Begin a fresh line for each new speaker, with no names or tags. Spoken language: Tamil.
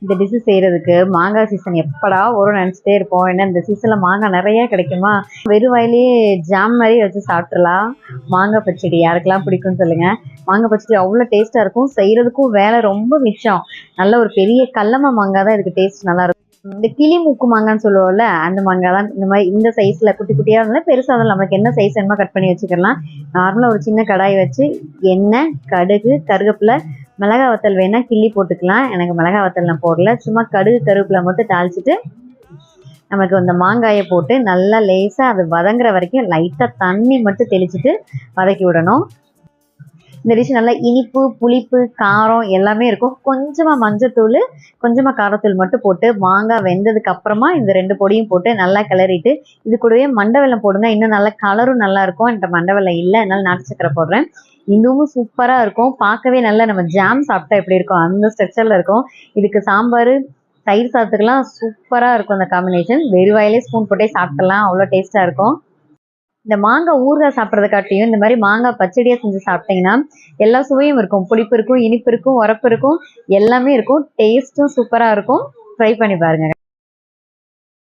இந்த டிஷ்ஷு செய்கிறதுக்கு மாங்காய் சீசன் எப்படா வரும்னு நினச்சிட்டே இருப்போம். ஏன்னா இந்த சீசனில் மாங்காய் நிறையா கிடைக்குமா, வெறும் வாயிலேயே ஜாம் மாதிரி வச்சு சாப்பிட்றலாம். மாங்காய் பச்சடி யாருக்கெல்லாம் பிடிக்கும்னு சொல்லுங்கள். மாங்காய் பச்சடி அவ்வளோ டேஸ்ட்டாக இருக்கும். செய்கிறதுக்கும் வேலை ரொம்ப மிச்சம். நல்ல ஒரு பெரிய கல்லம்மா மாங்காய் தான் இதுக்கு டேஸ்ட் நல்லாயிருக்கும். இந்த கிளி மூக்கு மாங்கான்னு சொல்லுவோம்ல, அந்த மாங்காய் தான் இந்த மாதிரி இந்த சைஸில் குட்டி குட்டியாக இருந்தாலும் பெருசாக இருந்தாலும் நமக்கு என்ன சைஸ் வேணுமோ கட் பண்ணி வச்சுக்கலாம். நார்மலாக ஒரு சின்ன கடாய் வச்சு எண்ணெய், கடுகு, கருவேப்பிலை, மிளகா வத்தல் வேணால் கிள்ளி போட்டுக்கலாம். எனக்கு மிளகா வத்தல் நான் போடல. சும்மா கடுகு கருவேப்பிலை மட்டும் தாளிச்சிட்டு நமக்கு அந்த மாங்காயை போட்டு நல்லா லேசாக அது வதங்குற வரைக்கும் லைட்டாக தண்ணி மட்டும் தெளிச்சுட்டு வதக்கி விடணும். இந்த டிஷ் நல்லா இனிப்பு, புளிப்பு, காரம் எல்லாமே இருக்கும். கொஞ்சமாக மஞ்சத்தூள், கொஞ்சமாக காரத்தூள் மட்டும் போட்டு மாங்காய் வெந்ததுக்கு அப்புறமா இந்த 2 பொடியும் போட்டு நல்லா கிளறிட்டு, இது கூடவே மண்டை வெல்லம் போடுங்க. இன்னும் நல்லா கலரும் நல்லா இருக்கும். என்கிட்ட மண்டை வெல்லம் இல்லை, அதனால நாட்டு சக்கரை போடுறேன். இன்னமும் சூப்பராக இருக்கும். பார்க்கவே நல்லா நம்ம ஜாம் சாப்பிட்டா எப்படி இருக்கும் அந்த ஸ்ட்ரக்சரில் இருக்கும். இதுக்கு சாம்பார், தயிர் சாதத்துக்கெல்லாம் சூப்பராக இருக்கும் அந்த காம்பினேஷன். வெறும் வாயிலே ஸ்பூன் போட்டே சாப்பிட்றலாம், அவ்வளோ டேஸ்ட்டாக இருக்கும். இந்த மாங்காய் ஊறுகாய் சாப்பிட்றத காட்டியும் இந்த மாதிரி மாங்காய் பச்சடியாக செஞ்சு சாப்பிட்டிங்கன்னா எல்லா சுவையும் இருக்கும். புளிப்பு இருக்கும், இனிப்பு இருக்கும், உரப்பு இருக்கும், எல்லாமே இருக்கும். டேஸ்ட்டும் சூப்பராக இருக்கும். ட்ரை பண்ணி பாருங்கள்.